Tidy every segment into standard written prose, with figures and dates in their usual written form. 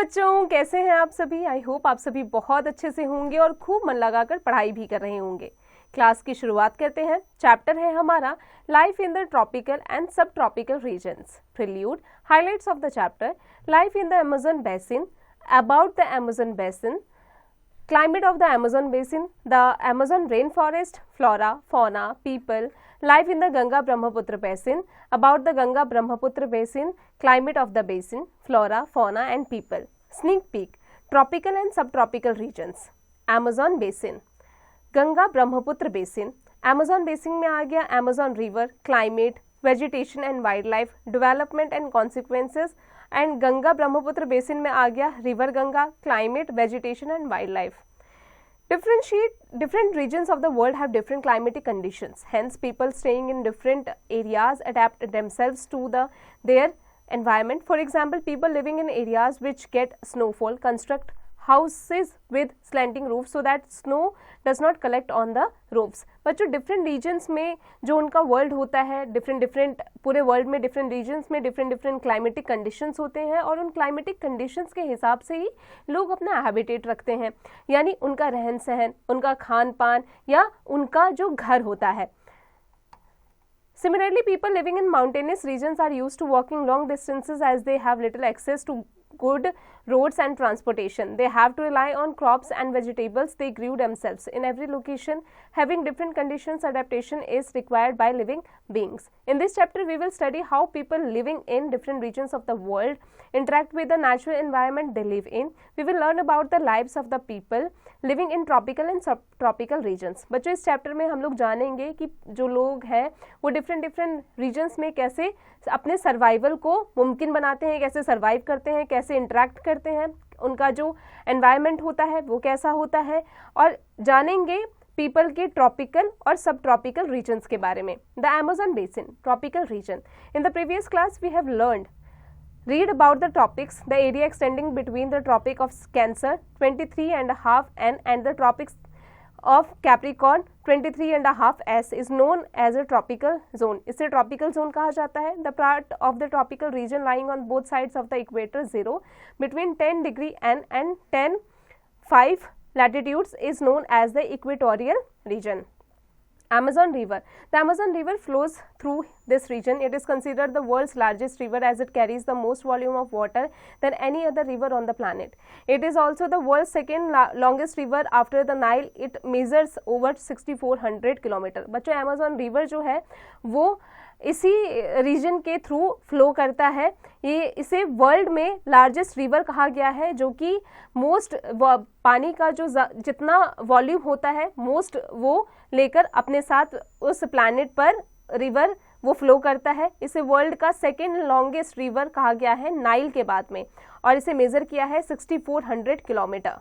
बच्चों, कैसे हैं आप सभी। आई होप आप सभी बहुत अच्छे से होंगे और खूब मन लगाकर पढ़ाई भी कर रहे होंगे। क्लास की शुरुआत करते हैं। चैप्टर है हमारा life in the tropical and sub tropical regions. Prelude, highlights of the chapter, life in the Amazon basin, about the Amazon basin, climate of the Amazon basin, the Amazon rainforest, flora, fauna, people, life in the Ganga Brahmaputra basin, about the Ganga Brahmaputra basin, climate of the basin, flora, fauna and people. Sneak peek, tropical and subtropical regions. Amazon basin, Ganga Brahmaputra basin. Amazon basin में आ गया Amazon river, climate, vegetation and wildlife, development and consequences, and Ganga Brahmaputra basin में आ गया river Ganga, climate, vegetation and wild life. Different regions of the world have different climatic conditions. Hence, people staying in different areas adapt themselves to their environment. For example, people living in areas which get snowfall construct houses with slanting roofs so that snow does not collect on the roofs. बच्चों, different regions में जो उनका world होता है, different पूरे world में different regions में different climatic conditions होते हैं और उन क्लाइमेटिक कंडीशंस के हिसाब से ही लोग अपना हैबिटेट रखते हैं, यानी उनका रहन सहन, उनका खान पान या उनका जो घर होता है। Similarly, people living in mountainous regions are used to walking long distances as they have little access to good roads and transportation. They have to rely on crops and vegetables they grew themselves. In every location, having different conditions, adaptation is required by living beings. In this chapter, we will study how people living in different regions of the world interact with the natural environment they live in. We will learn about the lives of the people living in tropical and subtropical regions. बच्चों, इस chapter में हम लोग जानेंगे कि जो लोग हैं वो डिफरेंट रीजन्स में कैसे अपने सर्वाइवल को मुमकिन बनाते हैं, कैसे सर्वाइव करते हैं, कैसे इंटरेक्ट करते हैं, उनका जो एनवायरनमेंट होता है वो कैसा होता है, और जानेंगे पीपल के ट्रॉपिकल और सब ट्रॉपिकल रीजन्स के बारे में। The Amazon basin, tropical region. In the previous class we have learned Read about the tropics, the area extending between the Tropic of Cancer 23.5 N and the Tropics of Capricorn 23.5 S is known as a tropical zone. इसे tropical zone कहा जाता है। The part of the tropical region lying on both sides of the equator 0 between 10 degree N and 10.5 latitudes is known as the equatorial region. Amazon River. The Amazon River flows through this region. It is considered the world's largest river as it carries the most volume of water than any other river on the planet. It is also the world's second longest river after the Nile. It measures over 6400 kilometre. बच्चों, Amazon River जो है वो इसी reason के through flow करता है। ये इसे वर्ल्ड में लार्जेस्ट रिवर कहा गया है, जो कि मोस्ट पानी का जो जितना वॉल्यूम होता है मोस्ट वो लेकर अपने साथ उस प्लैनेट पर रिवर वो फ्लो करता है। इसे वर्ल्ड का सेकेंड लॉन्गेस्ट रिवर कहा गया है नाइल के बाद में, और इसे मेजर किया है 6400 kilometre.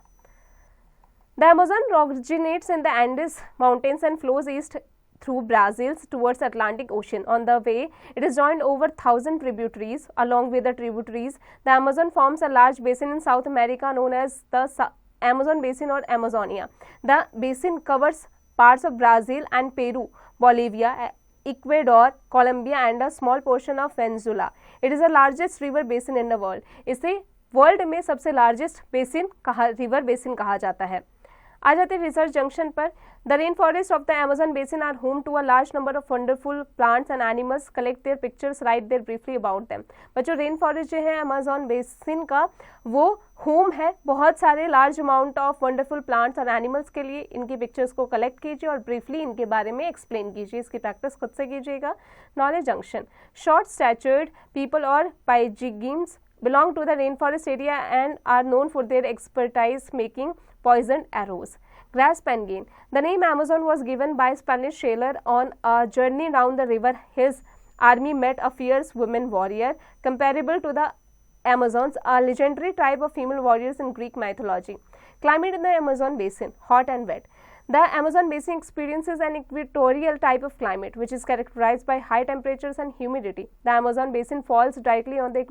The Amazon originates in the Andes mountains and flows east through Brazil towards Atlantic Ocean. On the way, it is joined over 1,000 tributaries. Along with the tributaries, the Amazon forms a large basin in South America known as the Amazon Basin or Amazonia. The basin covers parts of Brazil and Peru, Bolivia, Ecuador, Colombia and a small portion of Venezuela. It is the largest river basin in the world. इसे world में सबसे largest basin river basin कहा जाता है। आ जाते research junction पर। The rain forest of the Amazon basin are home to a large number of wonderful plants and animals. Collect their pictures, write there briefly about them. बच्चों, rain forest जो है Amazon basin का वो home है बहुत सारे large amount of wonderful plants और animals के लिए। इनकी पिक्चर्स को कलेक्ट कीजिए और ब्रीफली इनके बारे में एक्सप्लेन कीजिए। इसकी प्रैक्टिस खुद से कीजिएगा। Knowledge junction. शॉर्ट स्टैचर्ड पीपल और पाइजिगिम्स belong to the rainforest area and are known for their expertise making poisoned arrows. Grass penguin. The name Amazon was given by Spanish sailor on a journey down the river. His army met a fierce woman warrior comparable to the Amazons, a legendary tribe of female warriors in Greek mythology. Climate in the Amazon basin, hot and wet. The Amazon basin experiences an equatorial type of climate which is characterized by high temperatures and humidity. The Amazon basin falls directly on the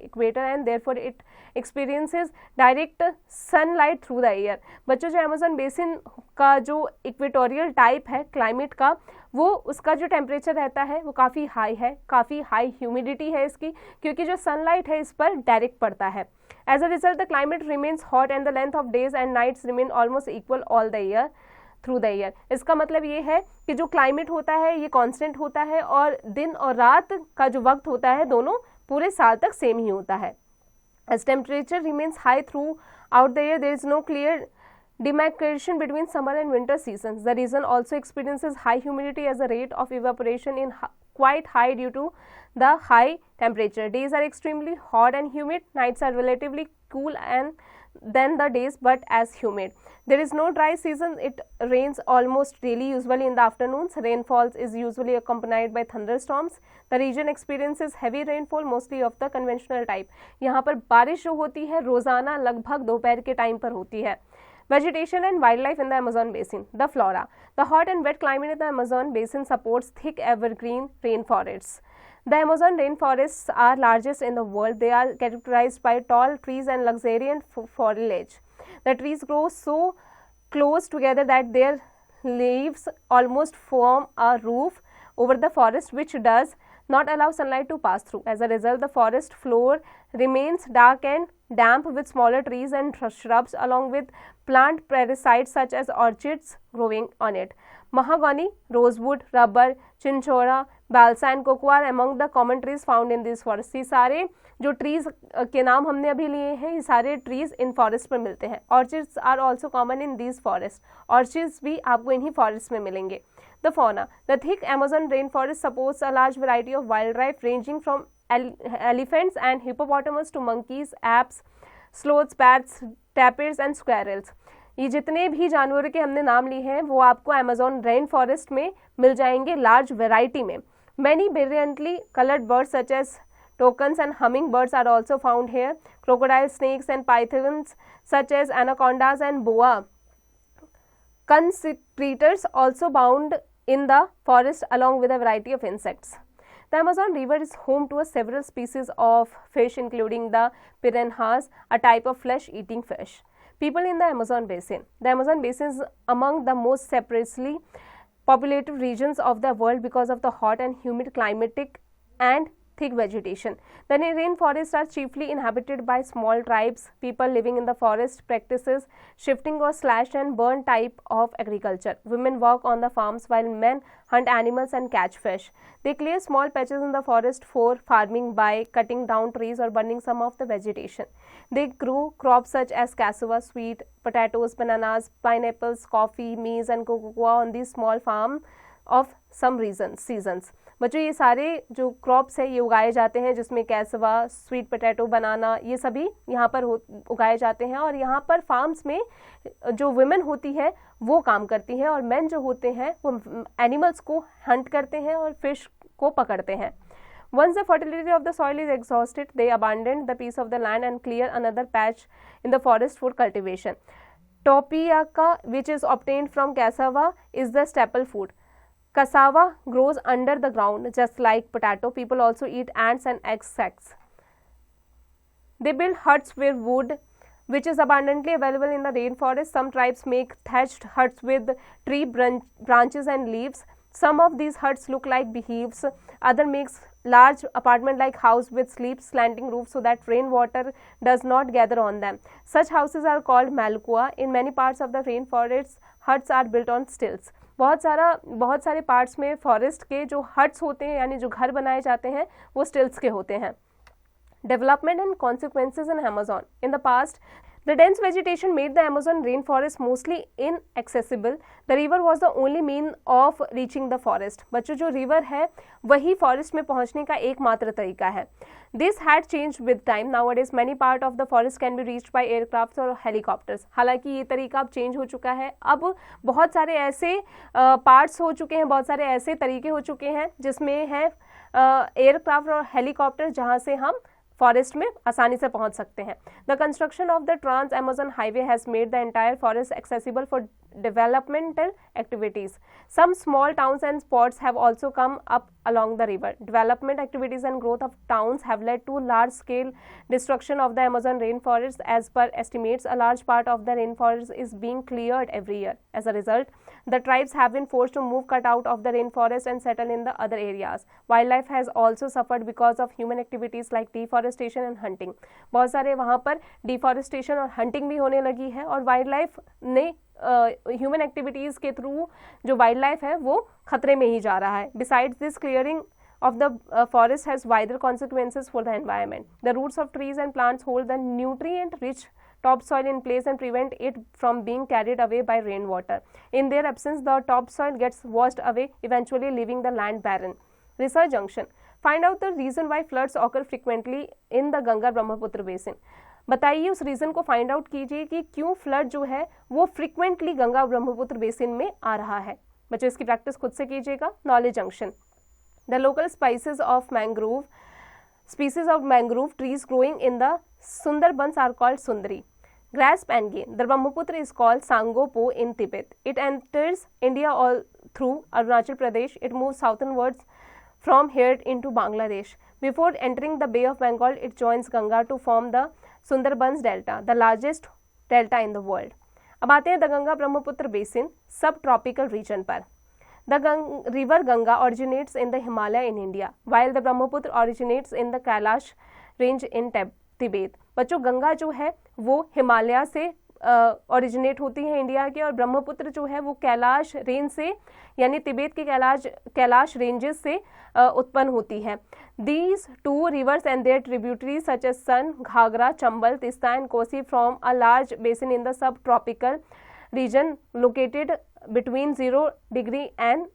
equator and therefore it experiences direct sunlight through the air. बच्चों, जो Amazon basin का जो equatorial type है climate का, वो उसका जो temperature रहता है वो काफ़ी हाई है, काफ़ी हाई ह्यूमिडिटी है इसकी, क्योंकि जो सनलाइट है इस पर डायरेक्ट पड़ता है। As a result, the climate remains hot and the length of days and nights remain almost equal all the year through the year. इसका मतलब ये है कि जो क्लाइमेट होता है ये कांस्टेंट होता है और दिन और रात का जो वक्त होता है दोनों पूरे साल तक सेम ही होता है. As temperature remains high throughout the year, there is no clear demarcation between summer and winter seasons. The region also experiences high humidity as the rate of evaporation is quite high due to the high temperature. Days are extremely hot and humid. Nights are relatively cool and than the days but as humid. There is no dry season. It rains almost daily, usually in the afternoons. Rainfall is usually accompanied by thunderstorms. The region experiences heavy rainfall, mostly of the conventional type. यहाँ पर बारिश जो होती है रोजाना लगभग दोपहर के टाइम पर होती है. Vegetation and wildlife in the Amazon basin. The flora. The hot and wet climate in the Amazon basin supports thick evergreen rainforests. The Amazon rainforests are largest in the world. They are characterized by tall trees and luxuriant foliage. The trees grow so close together that their leaves almost form a roof over the forest, which does not allow sunlight to pass through. As a result, the forest floor remains dark and damp with smaller trees and shrubs along with plant parasites such as orchids growing on it. Mahogany, rosewood, rubber, chinchora, balsa and cocoa are among the common trees found in these forests. ये सारे जो trees के नाम हमने अभी लिए हैं ये सारे ट्रीज इन फॉरेस्ट में मिलते हैं. Orchids are also common in these forest. Orchids भी आपको इन्हीं फॉरेस्ट में मिलेंगे. The fauna. The thick Amazon rainforest supports a large variety of wildlife ranging from elephants and hippopotamus to monkeys, apes, sloths, bats, tapirs and squirrels. ये जितने भी जानवरों के हमने नाम लिए हैं वो आपको अमेज़न रेन फॉरेस्ट में मिल जाएंगे लार्ज वैरायटी में. Many brilliantly colored birds such as toucans and hummingbirds are also found here. Crocodile, snakes and pythons such as anacondas and boa constrictors also abound in the forest along with a variety of insects. The Amazon River is home to several species of fish including the piranhas, a type of flesh-eating fish. People in the Amazon Basin. The Amazon Basin is among the most sparsely populated regions of the world because of the hot and humid climatic and thick vegetation. The rainforests are chiefly inhabited by small tribes. People living in the forest practices shifting or slash and burn type of agriculture. Women work on the farms while men hunt animals and catch fish. They clear small patches in the forest for farming by cutting down trees or burning some of the vegetation. They grow crops such as cassava, sweet potatoes, bananas, pineapples, coffee, maize and cocoa on these small farms of some seasons. बच्चों ये सारे जो crops है ये उगाए जाते हैं जिसमें कैसवा, स्वीट पोटैटो, बनाना ये सभी यहाँ पर उगाए जाते हैं और यहाँ पर फार्म्स में जो वुमेन होती है वो काम करती हैं और मेन जो होते हैं वो एनिमल्स को हंट करते हैं और फिश को पकड़ते हैं. Once the fertility of the soil is exhausted, they abandon the piece of the land and clear another patch in the forest for cultivation. Tapioca, which is obtained from cassava, is the staple food. Cassava grows under the ground just like potato. People also eat ants and insects. They build huts with wood, which is abundantly available in the rainforest. Some tribes make thatched huts with tree branches and leaves. Some of these huts look like beehives. Other makes large apartment-like house with sleep slanting roofs so that rainwater does not gather on them. Such houses are called malkua. In many parts of the rainforest, huts are built on stilts. बहुत सारे parts में forest के जो huts होते हैं यानी जो घर बनाए जाते हैं वो स्टिल्स के होते हैं. Development and consequences in Amazon. In the past the dense vegetation made the Amazon rainforest mostly inaccessible. The river was the only mean of reaching the forest. बच्चों जो रिवर है वही फॉरेस्ट में पहुंचने का एकमात्र तरीका है. This had changed with time. Nowadays many part of the forest can be reached by aircrafts और helicopters. हालांकि ये तरीका अब चेंज हो चुका है. अब बहुत सारे ऐसे पार्ट्स हो चुके हैं, बहुत सारे ऐसे तरीके हो चुके हैं जिसमें है एयरक्राफ्ट और हेलीकॉप्टर जहाँ से हम फॉरेस्ट में आसानी से पहुंच सकते हैं. The construction of the trans Amazon highway has made the entire forest accessible for developmental activities. Some small towns and spots have also come up along the river. Development activities and growth of towns have led to large-scale destruction of the Amazon rainforest. As per estimates, a large part of the rainforest is being cleared every year. As a result, the tribes have been forced to move cut out of the rainforest and settle in the other areas. Wildlife has also suffered because of human activities like deforestation and hunting. बहुत सारे वहाँ पर deforestation और hunting भी होने लगी है और वाइल्ड लाइफ ने ह्यूमन एक्टिविटीज़ के थ्रू जो वाइल्ड लाइफ है वो खतरे में ही जा रहा है. Besides this clearing of the forest has wider consequences for the environment. The roots of trees and plants hold the nutrient-rich topsoil in place and prevent it from being carried away by rainwater. In their absence, the topsoil gets washed away, eventually leaving the land barren. Research junction. Find out the reason why floods occur frequently in the Ganga Brahmaputra basin. बताइए उस reason को find out कीजिए कि क्यों flood जो है वो frequently Ganga Brahmaputra basin में आ रहा है. बच्चों इसकी प्रैक्टिस खुद से कीजिएगा. Knowledge junction. The local species of mangrove trees growing in the Sundarbans are called Sundari. Grass pange. The Brahmaputra is called Sangopo in Tibet. It enters India all through Arunachal Pradesh. It moves southernwards from here into Bangladesh. Before entering the Bay of Bengal, it joins Ganga to form the Sundarbans Delta, the largest delta in the world. अब आते हैं the Ganga Brahmaputra basin सब tropical region पर. The river Ganga originates in the Himalaya in India, while the Brahmaputra originates in the Kailash range in Tibet. बच्चों गंगा जो है वो हिमालय से ओरिजिनेट होती है इंडिया के और ब्रह्मपुत्र जो है वो कैलाश रेंज से यानी तिब्बत के कैलाश रेंजेस से उत्पन्न होती है. These two rivers and their tributaries such as Son, Ghagra, Chambal, Tista and Kosi form a large basin in the subtropical region located between 0 degree and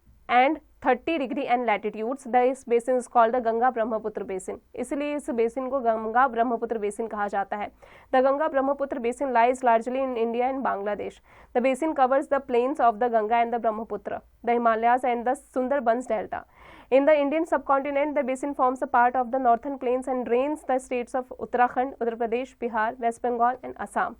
30 degree and latitudes. This basin is called the Ganga Brahmaputra basin. इसलिए इस basin को Ganga Brahmaputra basin कहा जाता है. The Ganga Brahmaputra basin lies largely in India and Bangladesh. The basin covers the plains of the Ganga and the Brahmaputra, the Himalayas and the Sundarbans Delta. In the Indian subcontinent, the basin forms a part of the northern plains and drains the states of Uttarakhand, Uttar Pradesh, Bihar, West Bengal and Assam.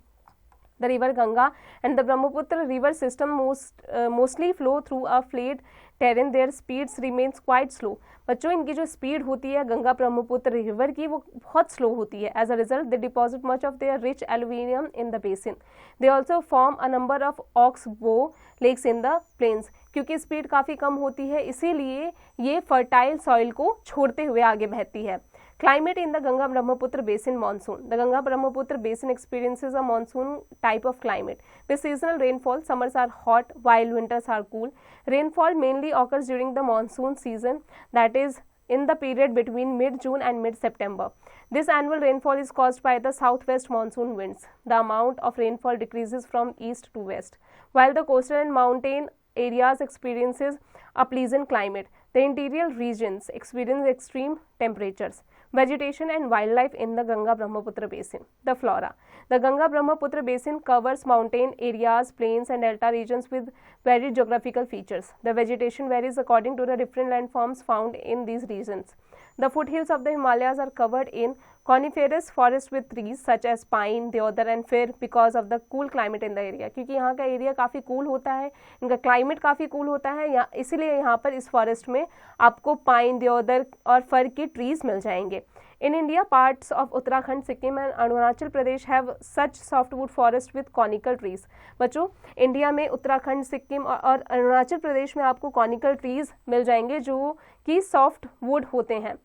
The river Ganga and the Brahmaputra river system mostly flow through a flat terrain. Their speeds remains quite slow. बच्चों इनकी जो speed होती है Ganga Brahmaputra river की वो बहुत slow होती है. As a result, they deposit much of their rich alluvium in the basin. They also form a number of oxbow lakes in the plains. क्योंकि स्पीड काफ़ी कम होती है इसीलिए ये फर्टाइल सॉइल को छोड़ते हुए आगे बहती है. Climate in the Ganga Brahmaputra basin monsoon. The Ganga Brahmaputra basin experiences a monsoon type of climate. With seasonal rainfall, summers are hot while winters are cool. Rainfall mainly occurs during the monsoon season, that is in the period between mid-June and mid-September. This annual rainfall is caused by the southwest monsoon winds. The amount of rainfall decreases from east to west, while the coastal and mountain areas experiences a pleasant climate. The interior regions experience extreme temperatures. Vegetation and wildlife in the Ganga Brahmaputra basin. The flora. The Ganga Brahmaputra basin covers mountain areas, plains and delta regions with varied geographical features. The vegetation varies according to the different landforms found in these regions. The foothills of the Himalayas are covered in coniferous forest with trees such as pine, deodar and fir because of the cool climate in the area. क्योंकि यहाँ का area काफ़ी cool होता है, इनका climate काफ़ी cool होता है, इसीलिए यहाँ पर इस फॉरेस्ट में आपको पाइन, देओदर और फर की ट्रीज मिल जाएंगे. In India, parts of Uttarakhand, Sikkim and Arunachal Pradesh have such softwood forest with conical trees. बच्चों इंडिया में उत्तराखंड, सिक्किम और अरुणाचल प्रदेश में आपको कॉनिकल ट्रीज मिल जाएंगे जो कि सॉफ्ट वुड होते हैं.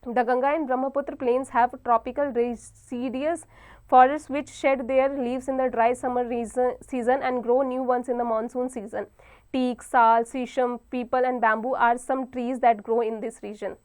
The Ganga and Brahmaputra plains have tropical deciduous forests which shed their leaves in the dry summer season and grow new ones in the monsoon season. Teak, sal, sisam, peepal and bamboo are some trees that grow in this region.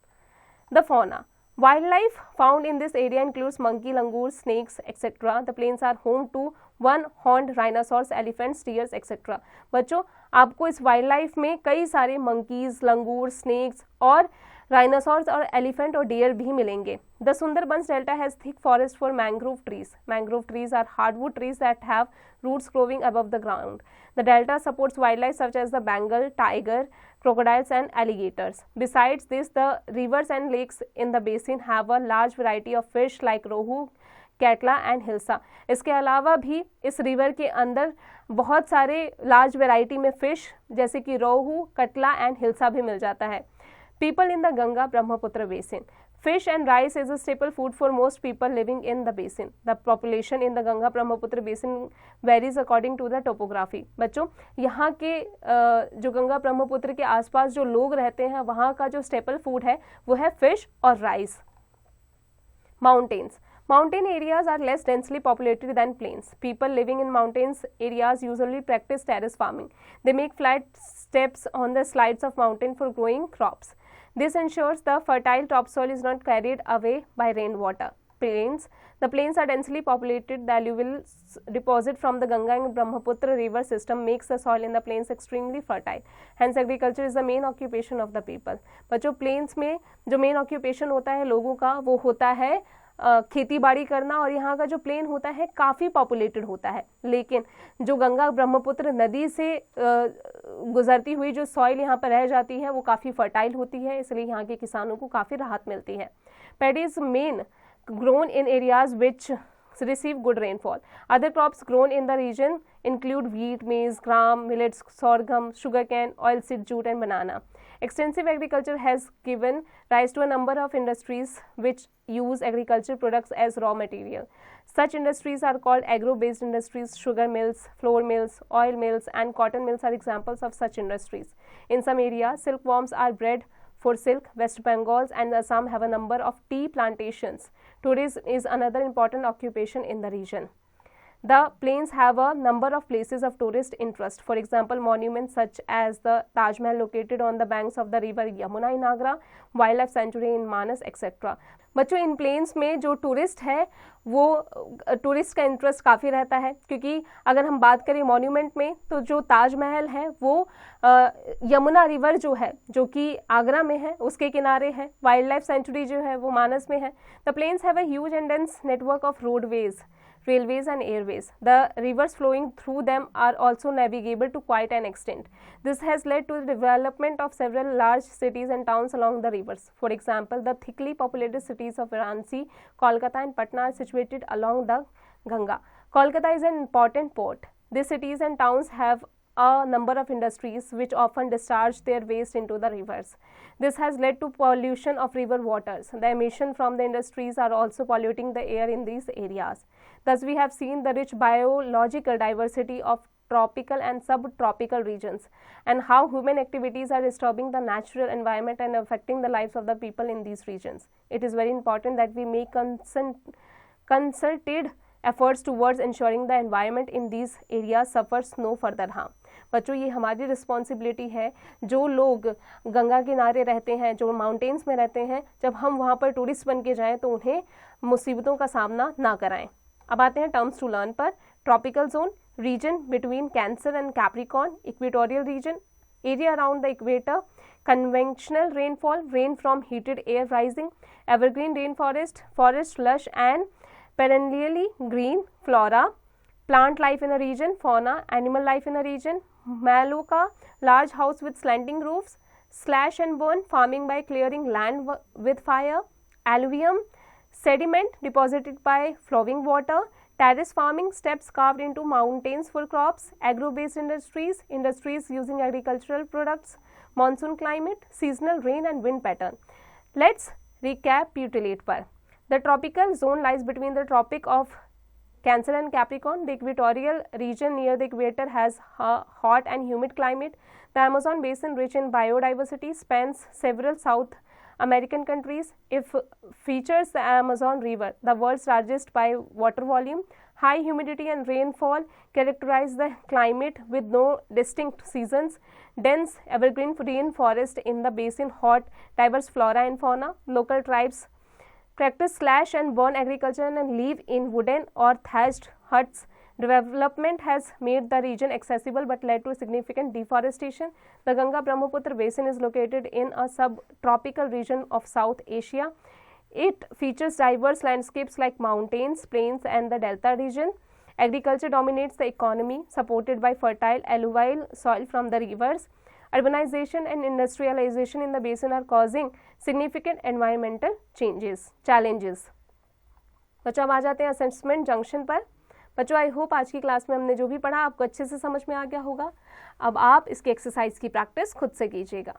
The fauna. Wildlife found in this area includes monkey, langurs, snakes, etc. The plains are home to one-horned rhinoceros, elephants, deers, etc. बच्चों आपको इस wild life में कई सारे monkeys, लंगूर, snakes और rhinoceros और elephant और deer भी मिलेंगे. The Sundarbans Delta has thick forest for mangrove trees. Mangrove trees are hardwood trees that have roots growing above the ground. The delta supports wildlife such as the Bengal tiger, crocodiles and alligators. Besides this, the rivers and lakes in the basin have a large variety of fish like rohu, catla and hilsa. इसके अलावा भी इस river के अंदर बहुत सारे large variety में fish जैसे कि रोहू, कटला एंड हिल्सा भी मिल जाता है। People in the Ganga Brahmaputra basin. Fish and rice is a staple food for most people living in the basin. The population in the Ganga Brahmaputra basin varies according to the topography. बच्चों, यहाँ के जो गंगा ब्रह्मपुत्र के आसपास जो लोग रहते हैं वहाँ का जो staple food है वो है fish और rice. Mountains. Mountain areas are less densely populated than plains. People living in mountains areas usually practice terrace farming. They make flat steps on the sides of mountain for growing crops. This ensures the fertile topsoil is not carried away by rainwater. Plains. The plains are densely populated. The alluvial deposit from the Ganga and Brahmaputra river system makes the soil in the plains extremely fertile. Hence, agriculture is the main occupation of the people. बच्चों, plains में जो main occupation होता है लोगों का वो होता है खेती बाड़ी करना, और यहाँ का जो प्लेन होता है काफ़ी पॉपुलेटेड होता है। लेकिन जो गंगा ब्रह्मपुत्र नदी से गुजरती हुई जो सॉइल यहाँ पर रह जाती है वो काफ़ी फर्टाइल होती है, इसलिए यहाँ के किसानों को काफ़ी राहत मिलती है। Paddy is main grown in areas which receive good rainfall. Other crops grown in the region include wheat, maize, gram, millets, sorghum, sugarcane, oilseed, jute and banana. Extensive agriculture has given rise to a number of industries which use agriculture products as raw material. Such industries are called agro-based industries. Sugar mills, flour mills, oil mills and cotton mills are examples of such industries. In some areas, silkworms are bred for silk. West Bengal and Assam have a number of tea plantations. Tourism is another important occupation in the region. The plains have a number of places of tourist interest. For example, monuments such as the Taj Mahal located on the banks of the river Yamuna in Agra, wildlife sanctuary in Manas, etc. बच्चों, इन planes में जो tourist है वो tourist का interest काफ़ी रहता है, क्योंकि अगर हम बात करें मॉन्यूमेंट में तो जो ताजमहल है वो यमुना रिवर जो है जो कि आगरा में है उसके किनारे है। वाइल्ड लाइफ सेंचुरी जो है वो मानस में है। The plains have a huge and dense network of roadways, railways and airways. The rivers flowing through them are also navigable to quite an extent. This has led to the development of several large cities and towns along the rivers. For example, the thickly populated cities of Varanasi, Kolkata and Patna are situated along the Ganga. Kolkata is an important port. These cities and towns have a number of industries which often discharge their waste into the rivers. This has led to pollution of river waters. The emissions from the industries are also polluting the air in these areas. Thus, we have seen the rich biological diversity of tropical and subtropical regions and how human activities are disturbing the natural environment and affecting the lives of the people in these regions. It is very important that we make concerted efforts towards ensuring the environment in these areas suffers no further harm. बच्चों, ये हमारी responsibility है, जो लोग गंगा किनारे रहते हैं, जो माउंटेन्स में रहते हैं, जब हम वहाँ पर टूरिस्ट बन के जाएँ तो उन्हें मुसीबतों का सामना ना कराएं। अब आते हैं टर्म्स टू लर्न पर। Tropical zone, region between cancer and Capricorn, equatorial region, area around the equator, conventional rainfall, rain from heated air rising, evergreen rainforest, forest lush and perennially green, flora, plant life in a region, fauna, animal life in a region, Maloka, large house with slanting roofs, slash and burn, farming by clearing land with fire, alluvium, sediment deposited by flowing water, terrace farming, steps carved into mountains for crops, agro-based industries, industries using agricultural products, monsoon climate, seasonal rain and wind pattern. Let's recapitulate पर. The tropical zone lies between the Tropic of Cancer and Capricorn. The equatorial region near the equator has a hot and humid climate. The Amazon basin, rich in biodiversity, spans several South American countries. It features the Amazon River, the world's largest by water volume. High humidity and rainfall characterize the climate with no distinct seasons. Dense evergreen rainforest in the basin, hot, diverse flora and fauna. Local tribes practice slash and burn agriculture and live in wooden or thatched huts. Development has made the region accessible but led to significant deforestation. The Ganga Brahmaputra basin is located in a subtropical region of South Asia. It features diverse landscapes like mountains, plains and the delta region. Agriculture dominates the economy, supported by fertile alluvial soil from the rivers. Urbanization and industrialization in the basin are causing significant environmental challenges. बच्चों अब आ जाते हैं assessment junction पर। बच्चों I hope आज की class में हमने जो भी पढ़ा आपको अच्छे से समझ में आ गया होगा। अब आप इसकी एक्सरसाइज की प्रैक्टिस खुद से कीजिएगा।